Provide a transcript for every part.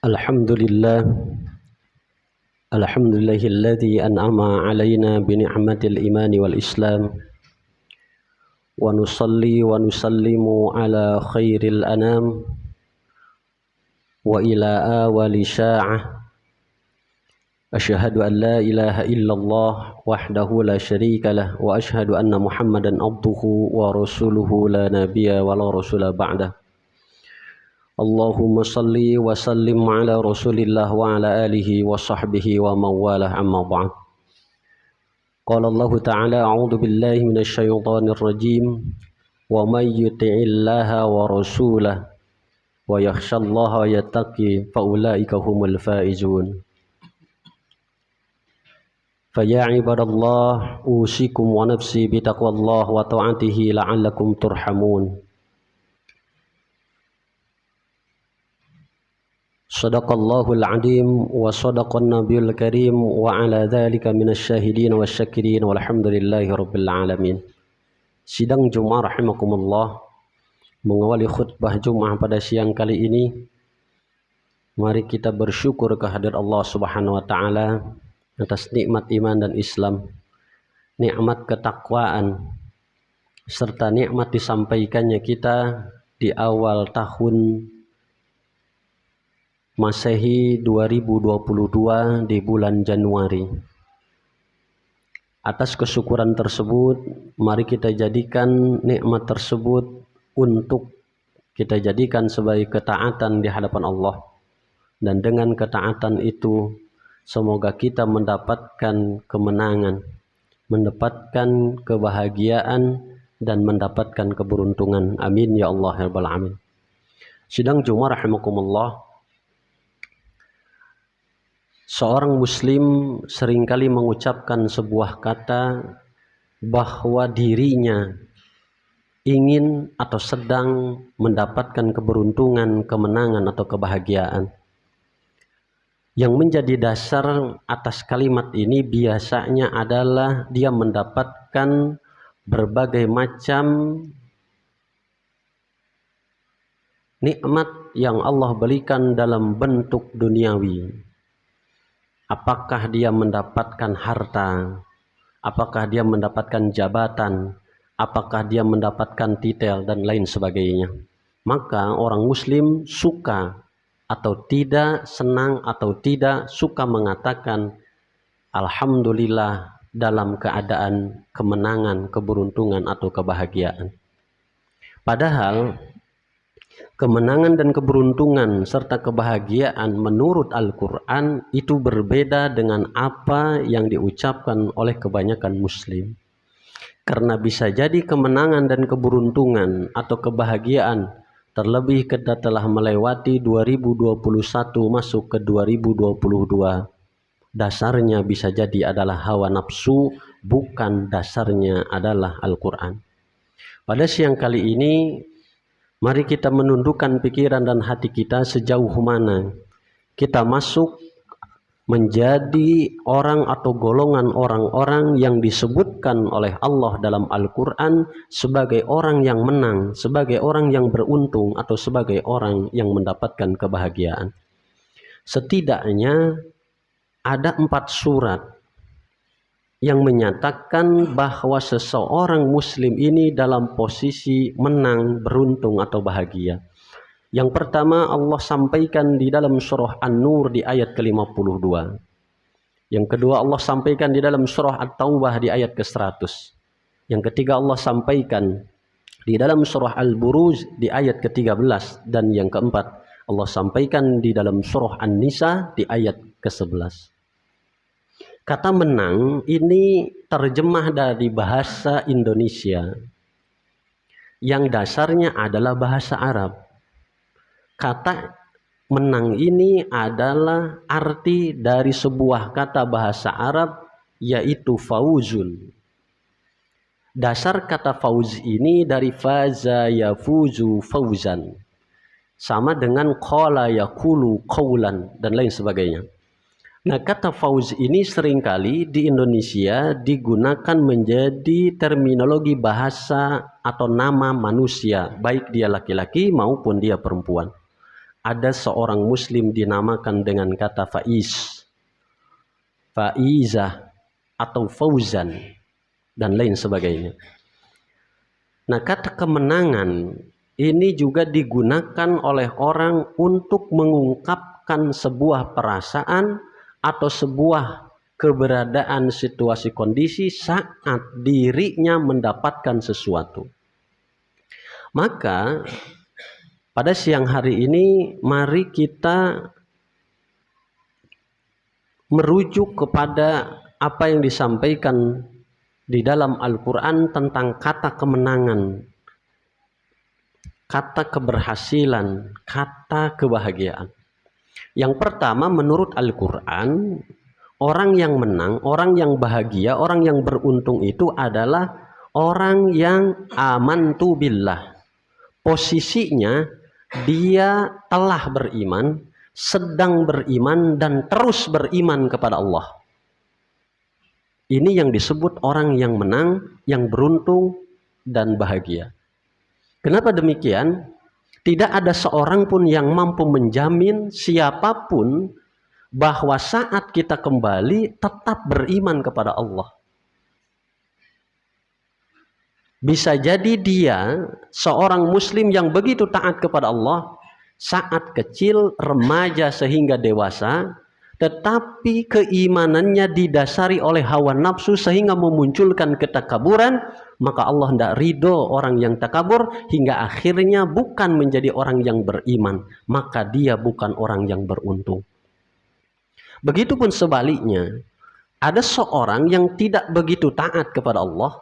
Alhamdulillah, alhamdulillahilladzi an'ama alaina bi ni'matil imani wal islam wa nusalli wa nusallimu ala khairil anam wa ila awali sya'ah asyhadu an la ilaha illallah wahdahu la syarika lah wa asyhadu anna muhammadan abduhu wa rasuluhu la nabiyya wa la rasula ba'dah. Allahumma salli wa sallim ala rasulillah wa ala alihi wa sahbihi wa mawalah amma ba'd. Qala Allah ta'ala a'udhu billahi minasy syaithanir rajim wa may yuti'illaha wa rasulahu wa yakhshallaha yattaqi fa ulaika humul faizun. Fa ya ibadallah usikum wa nafsi bi taqwallah wa ta'atihi la'allakum turhamun. Sadaqallahul adim wa sadaqan nabiyul karim wa ala dhalika minasyahidin wasyakirin walhamdulillahi rabbil alamin. Sidang Jumat rahimakumullah, mengawali khutbah Jumat pada siang kali ini, mari kita bersyukur kehadirat Allah Subhanahu wa taala atas nikmat iman dan Islam, nikmat ketakwaan, serta nikmat disampaikannya kita di awal tahun Masehi 2022 di bulan Januari. Atas kesyukuran tersebut, mari kita jadikan nikmat tersebut untuk kita jadikan sebagai ketaatan di hadapan Allah. Dan dengan ketaatan itu, semoga kita mendapatkan kemenangan, mendapatkan kebahagiaan, dan mendapatkan keberuntungan. Amin ya Allah ya Rabbal Alamin. Sidang Jumat rahimakumullah, seorang muslim seringkali mengucapkan sebuah kata bahwa dirinya ingin atau sedang mendapatkan keberuntungan, kemenangan atau kebahagiaan. Yang menjadi dasar atas kalimat ini biasanya adalah dia mendapatkan berbagai macam nikmat yang Allah berikan dalam bentuk duniawi. Apakah dia mendapatkan harta, apakah dia mendapatkan jabatan, apakah dia mendapatkan titel dan lain sebagainya. Maka orang muslim suka atau tidak, senang atau tidak, suka mengatakan alhamdulillah dalam keadaan kemenangan, keberuntungan atau kebahagiaan. Padahal kemenangan dan keberuntungan serta kebahagiaan menurut Al-Quran itu berbeda dengan apa yang diucapkan oleh kebanyakan muslim. Karena bisa jadi kemenangan dan keberuntungan atau kebahagiaan terlebih kita telah melewati 2021 masuk ke 2022. Dasarnya bisa jadi adalah hawa nafsu, bukan dasarnya adalah Al-Quran. Pada siang kali ini, mari kita menundukkan pikiran dan hati kita sejauh mana kita masuk menjadi orang atau golongan orang-orang yang disebutkan oleh Allah dalam Al-Quran sebagai orang yang menang, sebagai orang yang beruntung, atau sebagai orang yang mendapatkan kebahagiaan. Setidaknya ada 4 surat yang menyatakan bahwa seseorang muslim ini dalam posisi menang, beruntung atau bahagia. Yang pertama Allah sampaikan di dalam surah An-Nur di ayat ke-52. Yang kedua Allah sampaikan di dalam surah At-Taubah di ayat ke-100. Yang ketiga Allah sampaikan di dalam surah Al-Buruj di ayat ke-13. Dan yang keempat Allah sampaikan di dalam surah An-Nisa di ayat ke-11. Kata menang ini terjemah dari bahasa Indonesia yang dasarnya adalah bahasa Arab. Kata menang ini adalah arti dari sebuah kata bahasa Arab yaitu fauzun. Dasar kata fauz ini dari faza yafuzu fauzan. Sama dengan qala yaqulu qawlan dan lain sebagainya. Nah, kata fauz ini seringkali di Indonesia digunakan menjadi terminologi bahasa atau nama manusia, baik dia laki-laki maupun dia perempuan. ada seorang muslim dinamakan dengan kata faiz, faizah, atau fauzan, dan lain sebagainya. Nah, kata kemenangan ini juga digunakan oleh orang untuk mengungkapkan sebuah perasaan atau sebuah keberadaan situasi kondisi saat dirinya mendapatkan sesuatu. Maka pada siang hari ini mari kita merujuk kepada apa yang disampaikan di dalam Al-Quran tentang kata kemenangan, kata keberhasilan, kata kebahagiaan. Yang pertama, menurut Al-Quran, orang yang menang, orang yang bahagia, orang yang beruntung itu adalah orang yang amantu billah. Posisinya dia telah beriman, sedang beriman, dan terus beriman kepada Allah. Ini yang disebut orang yang menang, yang beruntung, dan bahagia. Kenapa demikian? Tidak ada seorang pun yang mampu menjamin siapapun bahwa saat kita kembali tetap beriman kepada Allah. Bisa jadi dia seorang muslim yang begitu taat kepada Allah saat kecil, remaja sehingga dewasa, tetapi keimanannya didasari oleh hawa nafsu sehingga memunculkan ketakaburan, maka Allah tidak ridho orang yang takabur hingga akhirnya bukan menjadi orang yang beriman, maka dia bukan orang yang beruntung. Begitupun sebaliknya, ada seorang yang tidak begitu taat kepada Allah,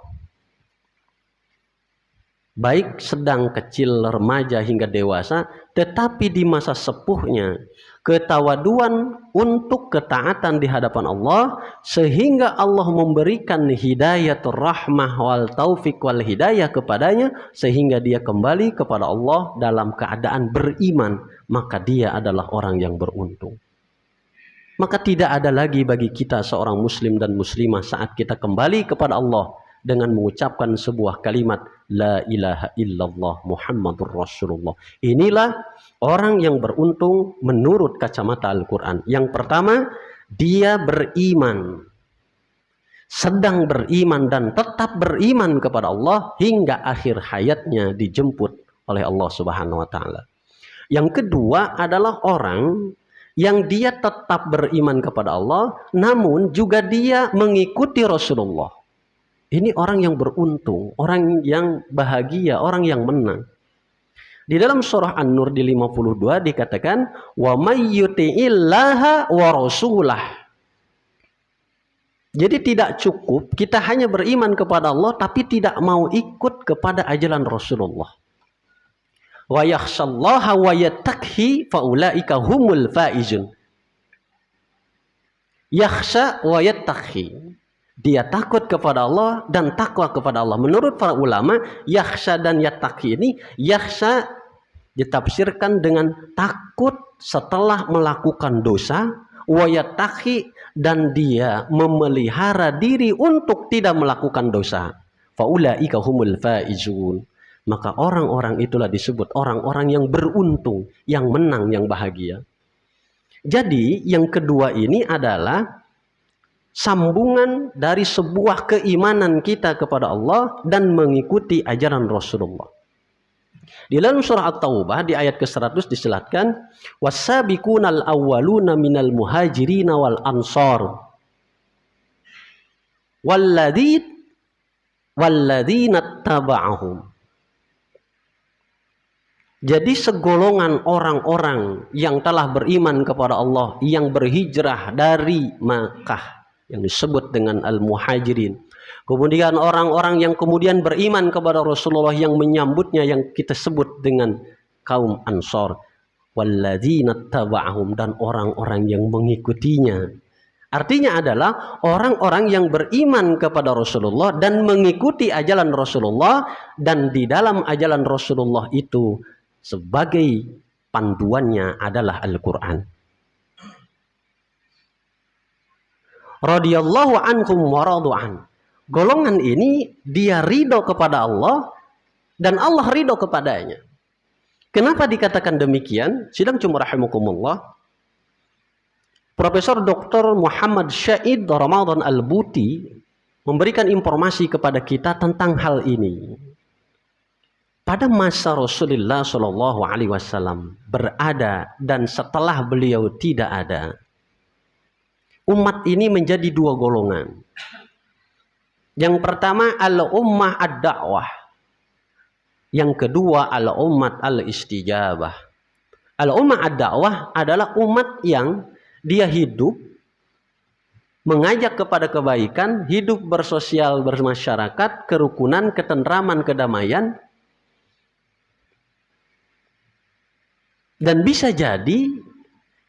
baik sedang kecil, remaja hingga dewasa, tetapi di masa sepuhnya ketawaduan untuk ketaatan di hadapan Allah, sehingga Allah memberikan hidayatul rahmah wal taufik wal hidayah kepadanya, sehingga dia kembali kepada Allah dalam keadaan beriman, maka dia adalah orang yang beruntung. Maka tidak ada lagi bagi kita seorang muslim dan muslimah saat kita kembali kepada Allah dengan mengucapkan sebuah kalimat la ilaha illallah Muhammadur Rasulullah. Inilah orang yang beruntung menurut kacamata Al-Quran. Yang pertama, dia beriman, sedang beriman dan tetap beriman kepada Allah hingga akhir hayatnya dijemput oleh Allah Subhanahu wa taala. Yang kedua adalah orang yang dia tetap beriman kepada Allah, namun juga dia mengikuti Rasulullah. Ini orang yang beruntung, orang yang bahagia, orang yang menang. Di dalam surah An-Nur di 52 dikatakan, wa may yuti'illaha wa rasulah. Jadi tidak cukup kita hanya beriman kepada Allah tapi tidak mau ikut kepada ajaran Rasulullah. Wa yakhshallaha wa yattaqhi faulaika humul faizun. Yakhsha wa yattaqhi. Dia takut kepada Allah dan takwa kepada Allah. Menurut para ulama, yakhsha dan yattaqi ini, yakhsha ditafsirkan dengan takut setelah melakukan dosa, wa yattaqi, dan dia memelihara diri untuk tidak melakukan dosa. Faulaika humul faizun. Maka orang-orang itulah disebut orang-orang yang beruntung, yang menang, yang bahagia. Jadi yang kedua ini adalah sambungan dari sebuah keimanan kita kepada Allah dan mengikuti ajaran Rasulullah. Di dalam surah At-Taubah di ayat ke-100 diselatkan, was-sabiqunal awwaluna minal muhajirin wal ansar walladzina taba'ahum. Jadi segolongan orang-orang yang telah beriman kepada Allah, yang berhijrah dari Makkah, yang disebut dengan al-muhajirin. Kemudian orang-orang yang kemudian beriman kepada Rasulullah yang menyambutnya, yang kita sebut dengan kaum Ansar. Walladzina taba'ahum, dan orang-orang yang mengikutinya. Artinya adalah orang-orang yang beriman kepada Rasulullah dan mengikuti ajaran Rasulullah, dan di dalam ajaran Rasulullah itu sebagai panduannya adalah Al-Quran. Radhiyallahu anhum wa radu'an. Golongan ini dia ridho kepada Allah dan Allah ridho kepadanya. Kenapa dikatakan demikian? Sidang Jumhur rahimakumullah. Profesor Dr. Muhammad Syahid Ramadan Al-Buti memberikan informasi kepada kita tentang hal ini. Pada masa Rasulullah Shallallahu Alaihi Wasallam berada dan setelah beliau tidak ada, umat ini menjadi dua golongan. Yang pertama al-ummah ad-da'wah. Yang kedua al-ummat al-istijabah. Al-ummah ad-da'wah adalah umat yang dia hidup mengajak kepada kebaikan, hidup bersosial bermasyarakat, kerukunan, ketentraman, kedamaian. Dan bisa jadi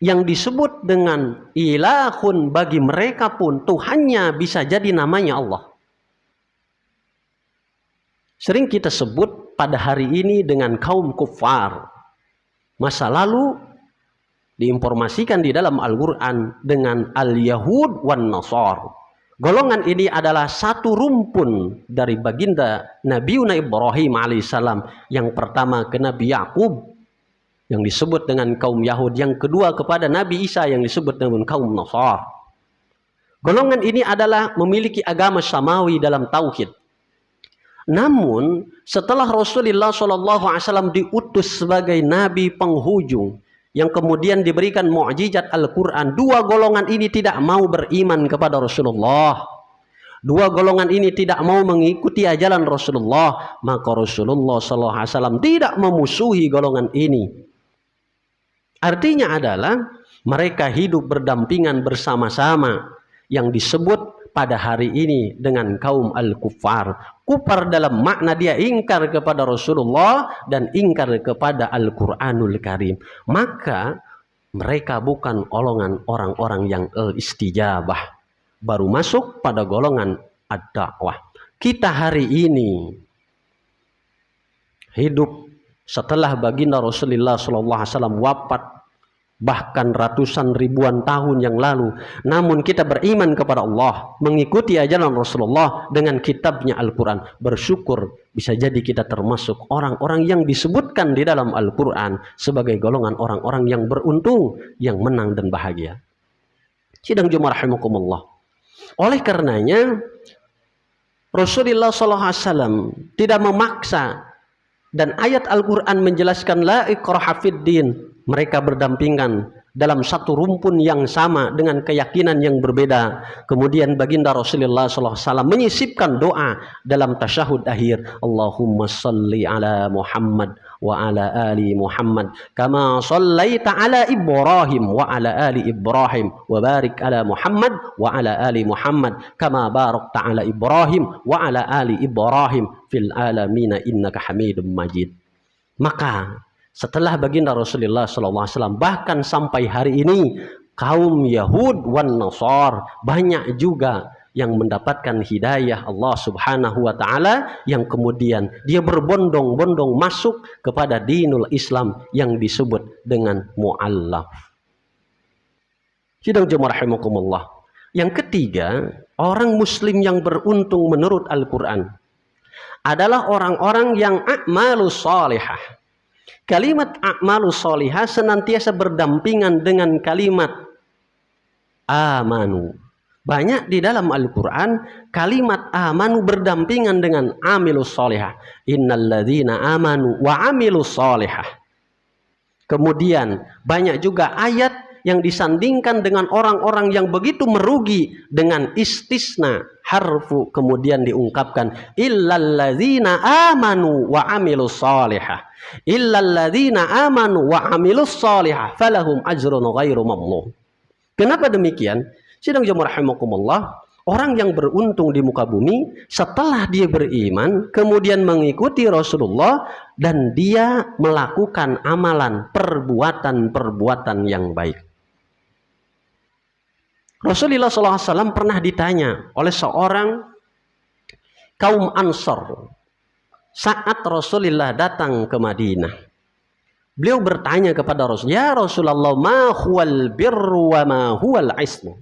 yang disebut dengan ilahun bagi mereka pun Tuhannya bisa jadi namanya Allah. Sering kita sebut pada hari ini dengan kaum kufar. Masa lalu diinformasikan di dalam Al-Quran dengan al-Yahud wan Nasar. Golongan ini adalah satu rumpun dari baginda Nabiuna Ibrahim alaihissalam. Yang pertama ke Nabi Yakub yang disebut dengan kaum Yahud. Yang kedua kepada Nabi Isa yang disebut dengan kaum Nasar. Golongan ini adalah memiliki agama samawi dalam tauhid. Namun setelah Rasulullah SAW diutus sebagai nabi penghujung yang kemudian diberikan mukjizat Al-Quran, dua golongan ini tidak mau beriman kepada Rasulullah. Dua golongan ini tidak mau mengikuti ajaran Rasulullah. Maka Rasulullah SAW tidak memusuhi golongan ini. Artinya adalah mereka hidup berdampingan bersama-sama yang disebut pada hari ini dengan kaum al-kuffar. Kufar dalam makna dia ingkar kepada Rasulullah dan ingkar kepada Al-Quranul Karim. Maka mereka bukan golongan orang-orang yang istijabah. Baru masuk pada golongan ad-da'wah. Kita hari ini hidup setelah baginda Rasulullah SAW wafat bahkan ratusan ribuan tahun yang lalu, namun kita beriman kepada Allah, mengikuti ajaran Rasulullah dengan kitabnya Al-Quran. Bersyukur bisa jadi kita termasuk orang-orang yang disebutkan di dalam Al-Quran sebagai golongan orang-orang yang beruntung, yang menang dan bahagia. Sidang Jumhur rahimakumullah. Oleh karenanya Rasulullah SAW tidak memaksa, dan ayat Al-Quran menjelaskan la ikraha fid din. Mereka berdampingan dalam satu rumpun yang sama dengan keyakinan yang berbeda. Kemudian baginda Rasulullah SAW menyisipkan doa dalam tasyahud akhir. Allahumma salli ala Muhammad wa ala ali Muhammad kama sallaita ala Ibrahim wa ala ali Ibrahim wa barik ala Muhammad wa ala ali Muhammad kama barakta ala Ibrahim wa ala ali Ibrahim fil alamina innaka Hamidum Majid. Maka setelah baginda Rasulullah SAW bahkan sampai hari ini kaum Yahud wan Nasar banyak juga yang mendapatkan hidayah Allah Subhanahu wa taala, yang kemudian dia berbondong-bondong masuk kepada dinul Islam yang disebut dengan mu'allaf. Sidang jemaah rahimakumullah. Yang ketiga, orang muslim yang beruntung menurut Al-Quran adalah orang-orang yang a'malus salihah. Kalimat a'malus salihah senantiasa berdampingan dengan kalimat amanu. Banyak di dalam Al-Quran kalimat amanu berdampingan dengan amilus salihah. Innalladzina amanu wa amilus salihah. Kemudian banyak juga ayat yang disandingkan dengan orang-orang yang begitu merugi dengan istisna harfu, kemudian diungkapkan illalladzina amanu wa amilus salihah. Illalladzina amanu wa amilus salihah falahum ajrun ghairu mamnun. Kenapa demikian? Sidang jemaah rahimakumullah, orang yang beruntung di muka bumi setelah dia beriman kemudian mengikuti Rasulullah dan dia melakukan amalan perbuatan-perbuatan yang baik. Rasulullah SAW pernah ditanya oleh seorang kaum Ansar saat Rasulullah datang ke Madinah. Beliau bertanya kepada Rasul, ya Rasulullah, ma huwal birru wa ma huwal ismu?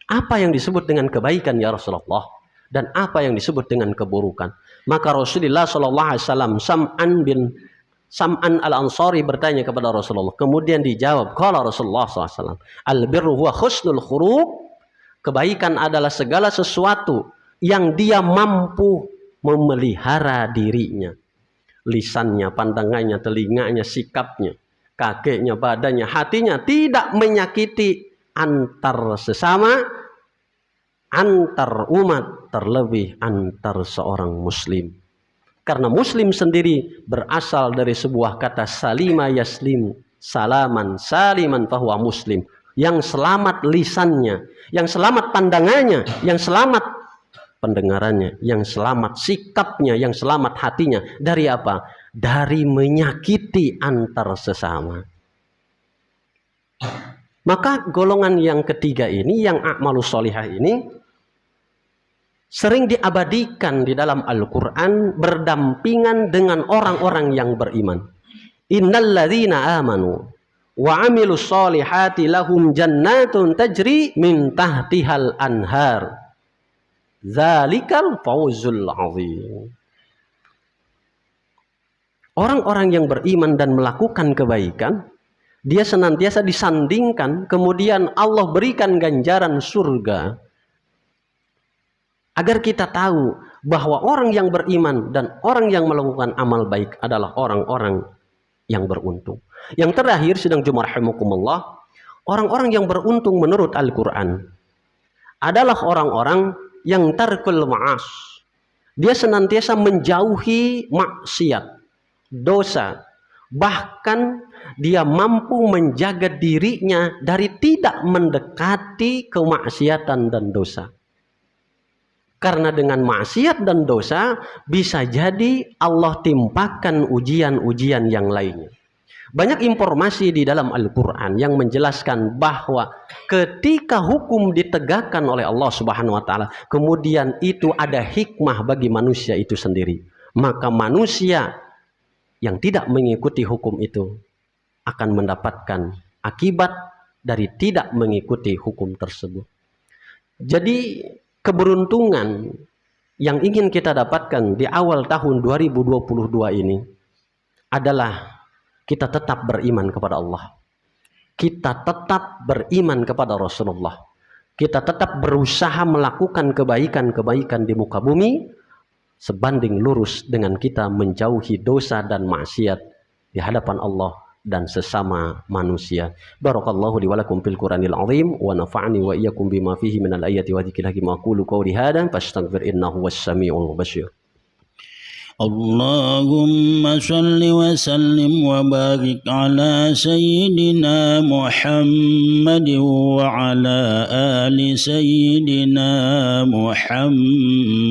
Apa yang disebut dengan kebaikan ya Rasulullah, dan apa yang disebut dengan keburukan? Maka Rasulullah SAW sam'an bin Sam'an al-Ansari bertanya kepada Rasulullah. Kemudian dijawab, qala Rasulullah SAW, al-birru huwa husnul khuluq. Kebaikan adalah segala sesuatu yang dia mampu memelihara dirinya. Lisannya, pandangannya, telinganya, sikapnya, kakinya, badannya, hatinya tidak menyakiti antar sesama, antar umat, terlebih antar seorang muslim. Karena muslim sendiri berasal dari sebuah kata salima yaslim, salaman saliman fahuwa muslim. Yang selamat lisannya, yang selamat pandangannya, yang selamat pendengarannya, yang selamat sikapnya, yang selamat hatinya. Dari apa? Dari menyakiti antar sesama. Maka golongan yang ketiga ini, yang a'malus sholihah ini, sering diabadikan di dalam Al-Quran berdampingan dengan orang-orang yang beriman. Innalladzina amanu wa amilus sholihati lahum jannatun tajri min tahtihal anhar. Zalikal fawzul azim. Orang-orang yang beriman dan melakukan kebaikan, dia senantiasa disandingkan, kemudian Allah berikan ganjaran surga. Agar kita tahu bahwa orang yang beriman dan orang yang melakukan amal baik adalah orang-orang yang beruntung. Yang terakhir, sedang jumarahimukumullah, orang-orang yang beruntung menurut Al-Quran adalah orang-orang yang tarkul ma'as. Dia senantiasa menjauhi maksiat, dosa. Bahkan dia mampu menjaga dirinya dari tidak mendekati kemaksiatan dan dosa. Karena dengan maksiat dan dosa bisa jadi Allah timpakan ujian-ujian yang lainnya. Banyak informasi di dalam Al-Quran yang menjelaskan bahwa ketika hukum ditegakkan oleh Allah Subhanahu wa Ta'ala, kemudian itu ada hikmah bagi manusia itu sendiri. Maka manusia yang tidak mengikuti hukum itu akan mendapatkan akibat dari tidak mengikuti hukum tersebut. Jadi keberuntungan yang ingin kita dapatkan di awal tahun 2022 ini adalah kita tetap beriman kepada Allah. Kita tetap beriman kepada Rasulullah. Kita tetap berusaha melakukan kebaikan-kebaikan di muka bumi sebanding lurus dengan kita menjauhi dosa dan maksiat di hadapan Allah dan sesama manusia. Barakallahu li wa lakum fil Qur'anil azim wa nafa'ani wa iyyakum bima fihi minal ayati wa dzikril hakim. Aqulu qawli hadza fastaghfir innahu was-sami'ul basir. Allahumma salli wa sallim wa barik ala sayyidina Muhammad wa ala ali sayyidina Muhammad.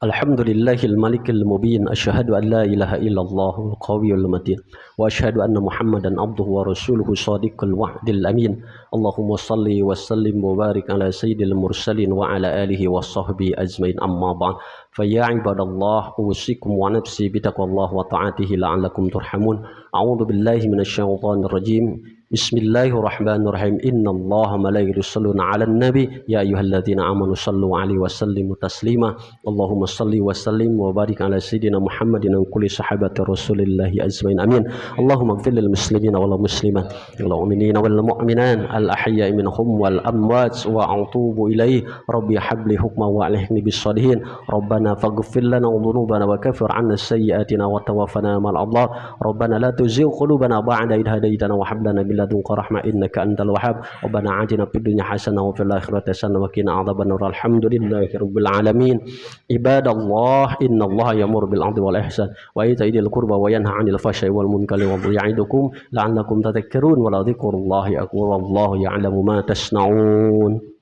Alhamdulillahil malikil mubin, asyhadu an la ilaha illallah al-qawiyul matin, wa asyhadu anna Muhammadan abduhu wa rasuluhu shadiqul wa'dil amin. Allahumma salli wa sallim wa barik ala sayyidil mursalin wa ala alihi wa sahbihi ajmain, amma ba'd. Fa ya ibadallah, usikum wa nafsi bitaqwallah wa ta'atihi la'allakum turhamun. A'udzu billahi minasyaitonir rajim. Bismillahirrahmanirrahim. Innallaha malaikatahu yusholluna 'alan nabi ya ayyuhalladzina amanu shallu 'alaihi wa sallimu taslima. Allahumma shalli wa sallim wa barik ala sayyidina Muhammadin wa kulli sahabati Rasulillahi ajmain. Amin. Allahumma ighfir lil muslimina wal muslimat wal mu'minina wal mu'minat al ahya'i minhum wal amwat wa atubu ilaihi. Rabbi habli hukma wa alihni bis salihin. Rabbana faghfir lana dhunubana wa kaffir 'anna sayyi'atina wa tawaffana ma'al abrar. Rabbana la tuzigh qulubana ba'da idh hadaytana wa hab lana ladunka rahmah innaka antal wahhab. Rabbana atina fid dunya hasanah wa fil akhirati hasanah wa qina adzabannar. Alhamdulillahi rabbil alamin. Ibadallah, innallaha ya'muru bil 'adli wal ihsan wa ita'i dzil qurba wa yanha 'anil fahsya'i wal munkari wa ya'idukum la'allakum tadhakkarun wa la dzikrullahi akbar wallahu ya'lamu ma tasna'un.